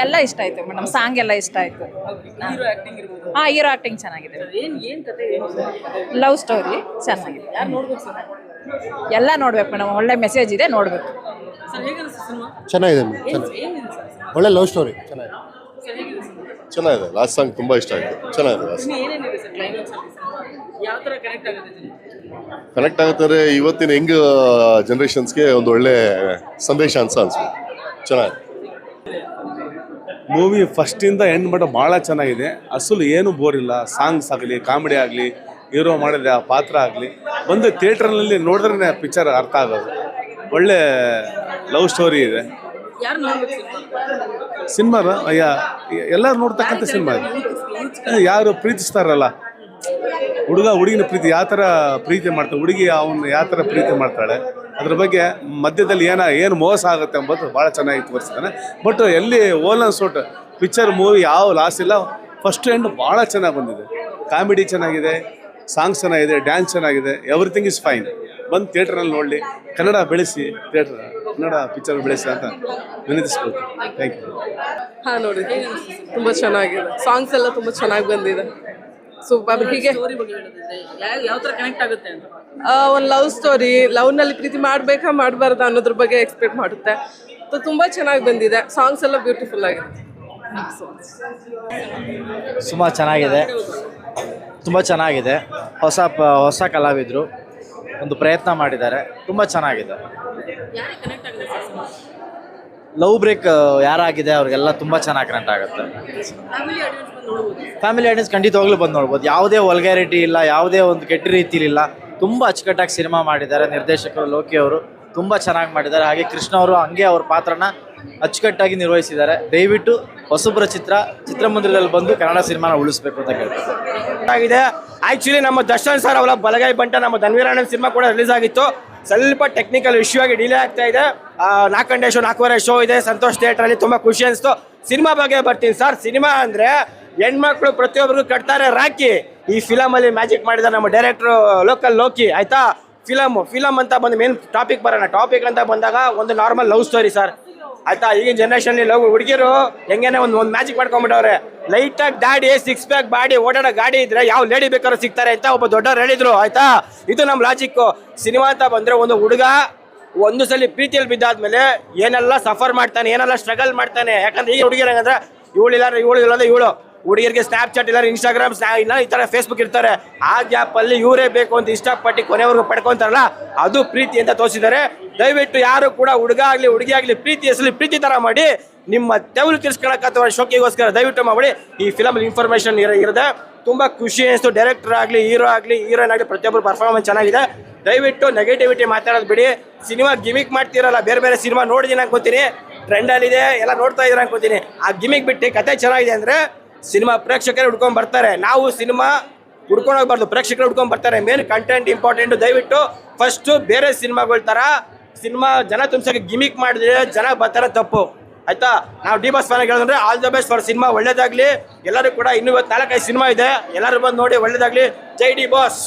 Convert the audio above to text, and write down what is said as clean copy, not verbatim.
ಎಲ್ಲ ಇಷ್ಟ ಆಯ್ತು ಮೇಡಮ್, ಸಾಂಗ್ ಎಲ್ಲ ಇಷ್ಟ ಆಯ್ತು. ಹೀರೋ ಆಕ್ಟಿಂಗ್ ಇರ್ಬೋದು. ಹೀರೋ ಆಕ್ಟಿಂಗ್ ಚೆನ್ನಾಗಿದೆ. ಏನ್ ಕತೆ ಲವ್ ಸ್ಟೋರಿ ಚೆನ್ನಾಗಿದೆ. ಯಾರು ನೋಡ್ಬೇಕು ಸರ್? ಎಲ್ಲ ನೋಡ್ಬೇಕು ಮೇಡಮ್, ಒಳ್ಳೆ ಮೆಸೇಜ್ ಇದೆ, ನೋಡ್ಬೇಕು. ಸರ್ ಹೇಗೆ ಅನಿಸ್ತು ಸಿನಿಮಾ? ಚೆನ್ನಾಗಿದೆ, ಏನಿದೆ ಸರ್? ಒಳ್ಳೆ ಲವ್ ಸ್ಟೋರಿ ಚೆನ್ನಾಗಿದೆ. ಸರ್ ಹೇಗಿದೆ ಸಿನಿಮಾ? ಚೆನ್ನಾಗಿದೆ. ಲಾಸ್ಟ್ ಸಾಂಗ್ ತುಂಬಾ ಇಷ್ಟ ಆಯ್ತು. ಚೆನ್ನಾಗಿದೆ. ಇನ್ನು ಏನೇನಿದೆ ಸರ್ ಕ್ಲೈಮ್ಯಾಕ್ಸ್ ಅಲ್ಲಿ ಸಿನಿಮಾ? ಯಾವ ತರ ಕನೆಕ್ಟ್ ಆಗುತ್ತೆ ಜನ? ಕನೆಕ್ಟ್ ಆಗುತ್ತಾರೆ. ಇವತ್ತಿನ ಯಂಗ್ ಜನರೇಷನ್ಸ್ಗೆ ಒಂದು ಒಳ್ಳೆ ಸಂದೇಶ ಅನ್ಸುತ್ತೆ. ಚೆನ್ನಾಗಿದೆ. ಮೂವಿ ಫಸ್ಟಿಂದ ಎಂಡ್ ಮಟ್ಟ ಭಾಳ ಚೆನ್ನಾಗಿದೆ. ಅಸಲು ಏನು ಬೋರ್ ಇಲ್ಲ. ಸಾಂಗ್ಸ್ ಆಗಲಿ, ಕಾಮಿಡಿ ಆಗಲಿ, ಹೀರೋ ಮಾಡಿದ ಆ ಪಾತ್ರ ಆಗಲಿ, ಬಂದು ಥಿಯೇಟ್ರ್ನಲ್ಲಿ ನೋಡಿದ್ರೆ ಪಿಕ್ಚರ್ ಅರ್ಥ ಆಗೋದು. ಒಳ್ಳೆ ಲವ್ ಸ್ಟೋರಿ ಇದೆ ಯಾರು ನೋಡ್ಬೇಕು ಸಿನಿಮಾ. ಎಲ್ಲರೂ ನೋಡ್ತಕ್ಕಂಥ ಸಿನಿಮಾ ಇದೆ. ಯಾರು ಪ್ರೀತಿಸ್ತಾರಲ್ಲ, ಹುಡುಗ ಹುಡುಗಿನ ಪ್ರೀತಿ ಯಾವ ಥರ ಪ್ರೀತಿ ಮಾಡ್ತಾಳೆ, ಹುಡುಗಿ ಅವನು ಯಾವ ಥರ ಪ್ರೀತಿ ಮಾಡ್ತಾಳೆ, ಅದ್ರ ಬಗ್ಗೆ ಮಧ್ಯದಲ್ಲಿ ಏನು ಮೋಸ ಆಗುತ್ತೆ ಎಂಬುದು ಭಾಳ ಚೆನ್ನಾಗಿ ತೋರಿಸ್ತಾನೆ. ಬಟ್ ಎಲ್ಲಿ ಓಲನ್ ಸೋಟ್ ಪಿಕ್ಚರ್ ಮೂವಿ ಯಾವ ಲಾಸ್ ಇಲ್ಲ. ಫಸ್ಟ್ ಎಂಡ್ ಭಾಳ ಚೆನ್ನಾಗಿ ಬಂದಿದೆ. ಕಾಮಿಡಿ ಚೆನ್ನಾಗಿದೆ, ಸಾಂಗ್ಸ್ ಚೆನ್ನಾಗಿದೆ, ಡ್ಯಾನ್ಸ್ ಚೆನ್ನಾಗಿದೆ, ಎವ್ರಿಥಿಂಗ್ ಇಸ್ ಫೈನ್. ಬಂದು ಥಿಯೇಟ್ರಲ್ಲಿ ನೋಡಲಿ, ಕನ್ನಡ ಬೆಳೆಸಿ, ಕನ್ನಡ ಪಿಕ್ಚರ್ ಬೆಳೆಸಿ ಅಂತ ವಿನಂತಿಸ್ಬೇಕು. Thank you. ಹಾಂ ನೋಡಿ, ತುಂಬ ಚೆನ್ನಾಗಿದೆ. ಸಾಂಗ್ಸ್ ಎಲ್ಲ ತುಂಬ ಚೆನ್ನಾಗಿ ಬಂದಿದೆ. ಸೂಪರ್. ಹೀಗೆ ಸ್ಟೋರಿ ಬಗ್ಗೆ ಹೇಳೋದಿದ್ರೆ ಯಾವ ತರ ಕನೆಕ್ಟ್ ಆಗುತ್ತೆ ಅಂತ? ಒಂದು ಲವ್ ಸ್ಟೋರಿ, ಲವ್ನಲ್ಲಿ ಪ್ರೀತಿ ಮಾಡಬೇಕಾ ಮಾಡಬಾರ್ದು ಅನ್ನೋದ್ರ ಬಗ್ಗೆ ಎಕ್ಸ್ಪೆಕ್ಟ್ ಮಾಡುತ್ತೆ. ತುಂಬ ಚೆನ್ನಾಗಿ ಬಂದಿದೆ. ಸಾಂಗ್ಸ್ ಎಲ್ಲ ಬ್ಯೂಟಿಫುಲ್ ಆಗಿದೆ. ಸುಮಾರು ಚೆನ್ನಾಗಿದೆ, ತುಂಬ ಚೆನ್ನಾಗಿದೆ. ಹೊಸ ಕಲಾವಿದರು ಒಂದು ಪ್ರಯತ್ನ ಮಾಡಿದ್ದಾರೆ, ತುಂಬ ಚೆನ್ನಾಗಿದೆ. ಯಾರಿಗೆ ಕನೆಕ್ಟ್ ಆಗುತ್ತೆ ಸರ್ ಸಿನಿಮಾ? ಲವ್ ಬ್ರೇಕ್ ಯಾರಾಗಿದೆ ಅವ್ರಿಗೆಲ್ಲ ತುಂಬ ಚೆನ್ನಾಗಿ ಕನೆಕ್ಟ್ ಆಗುತ್ತೆ. ಫ್ಯಾಮಿಲಿ ಆಡಿಯನ್ಸ್ ಬಂದು ನೋಡ್ಬೋದು. ಫ್ಯಾಮಿಲಿ ಆಡಿಯನ್ಸ್ ಖಂಡಿತವಾಗ್ಲೂ ಬಂದು ನೋಡ್ಬೋದು. ಯಾವುದೇ ವಲ್ಗ್ಯಾರಿಟಿ ಇಲ್ಲ, ಯಾವುದೇ ಒಂದು ಕೆಟ್ಟ ರೀತಿಲಿಲ್ಲ. ತುಂಬ ಅಚ್ಚುಕಟ್ಟಾಗಿ ಸಿನಿಮಾ ಮಾಡಿದ್ದಾರೆ. ನಿರ್ದೇಶಕರು ಲೋಕಿ ಅವರು ತುಂಬ ಚೆನ್ನಾಗಿ ಮಾಡಿದ್ದಾರೆ. ಹಾಗೆ ಕೃಷ್ಣ ಅವರು ಹಂಗೆ ಅವ್ರ ಪಾತ್ರನ ಅಚ್ಚುಕಟ್ಟಾಗಿ ನಿರ್ವಹಿಸಿದ್ದಾರೆ. ದಯವಿಟ್ಟು ಹೊಸಬ್ರ ಚಿತ್ರಮಂದಿರದಲ್ಲಿ ಬಂದು ಕನ್ನಡ ಸಿನಿಮಾನ ಉಳಿಸ್ಬೇಕು ಅಂತ ಕೇಳ್ತಾರೆ. ಆ್ಯಕ್ಚುಲಿ ನಮ್ಮ ದರ್ಶನ್ ಸರ್ ಅವರ ಬಲಗೈ ಬಂಟ ನಮ್ಮ ಧನ್ವೀರಾನಂದ್ ಸಿನಿಮಾ ಕೂಡ ರಿಲೀಸ್ ಆಗಿತ್ತು. ಸ್ವಲ್ಪ ಟೆಕ್ನಿಕಲ್ ಇಶ್ಯೂ ಆಗಿ ಡಿಲೇ ಆಗ್ತಾ ಇದೆ. 4 ಗಂಟೆ ಶೋ 4:15 ಶೋ ಇದೆ ಸಂತೋಷ್ ಥಿಯೇಟ್ರಲ್ಲಿ. ತುಂಬ ಖುಷಿ ಅನಿಸ್ತು. ಸಿನಿಮಾ ಬಗ್ಗೆ ಬರ್ತೀನಿ ಸರ್. ಸಿನಿಮಾ ಅಂದರೆ ಹೆಣ್ಮಕ್ಳು ಪ್ರತಿಯೊಬ್ಬರಿಗೂ ಕಟ್ತಾರೆ ರಾಕಿ. ಈ ಫಿಲಮಲ್ಲಿ ಮ್ಯಾಜಿಕ್ ಮಾಡಿದ ನಮ್ಮ ಡೈರೆಕ್ಟ್ರು ಲೋಕಲ್ ಲೋಕಿ. ಆಯಿತಾ, ಫಿಲಮ್ ಅಂತ ಬಂದು ಮೇನ್ ಟಾಪಿಕ್ ಬರೋಣ. ಟಾಪಿಕ್ ಅಂತ ಬಂದಾಗ ಒಂದು ನಾರ್ಮಲ್ ಲವ್ ಸ್ಟೋರಿ ಸರ್. ಆಯ್ತಾ, ಈಗಿನ ಜನರೇಷನ್ಲಿ ಲವ್ ಹುಡುಗಿರು ಹೆಂಗೇನೆ ಒಂದು ಮ್ಯಾಜಿಕ್ ಮಾಡ್ಕೊಂಡ್ಬಿಟ್ಟವ್ರೆ. ಲೈಟಾಗಿ ದಾಡಿ 6 ಪ್ಯಾಕ್ ಬಾಡಿ ಓಡಾಡೋ ಗಾಡಿ ಇದ್ರೆ ಯಾವ ಲೇಡಿ ಬೇಕಾದ್ರೂ ಸಿಗ್ತಾರೆ ಅಂತ ಒಬ್ಬ ದೊಡ್ಡವ್ರು ಹೇಳಿದ್ರು. ಆಯ್ತಾ, ಇದು ನಮ್ಮ ಲಾಜಿಕ್ಕು. ಸಿನಿಮಾ ಅಂತ ಬಂದರೆ ಒಂದು ಹುಡುಗ ಒಂದು ಸಲ ಪ್ರೀತಿಯಲ್ಲಿ ಬಿದ್ದಾದ್ಮೇಲೆ ಏನೆಲ್ಲ ಸಫರ್ ಮಾಡ್ತಾನೆ, ಏನೆಲ್ಲ ಸ್ಟ್ರಗಲ್ ಮಾಡ್ತಾನೆ. ಯಾಕಂದ್ರೆ ಈ ಹುಡುಗಿರ ಹಂಗಂದ್ರೆ ಇವಳು ಹುಡುಗಿರಿಗೆ ಸ್ನ್ಯಾಪ್ಚಾಟ್ ಇಲ್ಲ, ಇನ್ಸ್ಟಾಗ್ರಾಮ್ ಇಲ್ಲ, ಈ ಥರ ಫೇಸ್ಬುಕ್ ಇರ್ತಾರೆ. ಆ ಗ್ಯಾಪಲ್ಲಿ ಇವರೇ ಬೇಕು ಅಂತ ಇಷ್ಟಪಟ್ಟು ಕೊನೆವರೆಗೂ ಪಡ್ಕೊತಾರಲ್ಲ, ಅದು ಪ್ರೀತಿ ಅಂತ ತೋರಿಸಿದ್ದಾರೆ. ದಯವಿಟ್ಟು ಯಾರು ಕೂಡ ಹುಡುಗ ಆಗಲಿ ಹುಡುಗಿ ಆಗಲಿ ಪ್ರೀತಿ ಹೆಸಲಿ ಪ್ರೀತಿ ಥರ ಮಾಡಿ ನಿಮ್ಮ ತೆವಲು ತಿರ್ಸ್ಕೊಳಕ್ಕೆ ಅಥವಾ ಶೋಕಿಗೋಸ್ಕರ ದಯವಿಟ್ಟು ಮಾಡಿ. ಈ ಫಿಲಮಲ್ಲಿ ಇನ್ಫಾರ್ಮೇಷನ್ ಇರುತ್ತೆ. ತುಂಬ ಖುಷಿ ಅನಿಸ್ತು. ಡೈರೆಕ್ಟರ್ ಆಗಲಿ, ಹೀರೋ ಆಗಲಿ, ಹೀರೋಯಿನ್ ಆಗಲಿ ಪ್ರತಿಯೊಬ್ಬರು ಪರ್ಫಾರ್ಮೆನ್ಸ್ ಚೆನ್ನಾಗಿದೆ. ದಯವಿಟ್ಟು ನೆಗೆಟಿವಿಟಿ ಮಾತಾಡೋದು ಬಿಡಿ. ಸಿನಿಮಾ ಗಿಮಿಕ್ ಮಾಡ್ತಿರಲ್ಲ, ಬೇರೆ ಸಿನಿಮಾ ನೋಡಿದ್ದೀನಿ ಅನ್ಕೋತೀನಿ, ಟ್ರೆಂಡಲ್ಲಿದೆ, ಎಲ್ಲ ನೋಡ್ತಾ ಇದ್ದೀರ ಅನ್ಕೋತೀನಿ. ಆ ಗಿಮಿಕ್ ಬಿಟ್ಟು ಕತೆ ಚೆನ್ನಾಗಿದೆ ಅಂದರೆ ಸಿನಿಮಾ ಪ್ರೇಕ್ಷಕರೇ ಹುಡ್ಕೊಂಡು ಬರ್ತಾರೆ. ನಾವು ಸಿನಿಮಾ ಹುಡ್ಕೊಂಡು ಹೋಗ್ಬಾರ್ದು, ಪ್ರೇಕ್ಷಕರು ಹುಡ್ಕೊಂಡು ಬರ್ತಾರೆ. Main content important. ದಯವಿಟ್ಟು ಫಸ್ಟು ಬೇರೆ ಸಿನಿಮಾಗಳ ಥರ ಸಿನಿಮಾ ಜನ ತುಂಬಿಸೋಕೆ ಗಿಮಿಕ್ ಮಾಡಿದ್ರೆ ಜನ ಬರ್ತಾರೆ, ತಪ್ಪು. ಆಯಿತಾ, ನಾವು ಡಿ ಬಾಸ್ ಫ್ಯಾನ್ ಹೇಳಿದ್ರೆ all the best for cinema. ಒಳ್ಳೇದಾಗಲಿ ಎಲ್ಲರೂ ಕೂಡ. ಇನ್ನೂ 4-5 ಸಿನಿಮಾ ಇದೆ, ಎಲ್ಲರೂ ಬಂದು ನೋಡಿ, ಒಳ್ಳೇದಾಗಲಿ. ಜೈ ಡಿ ಬಾಸ್.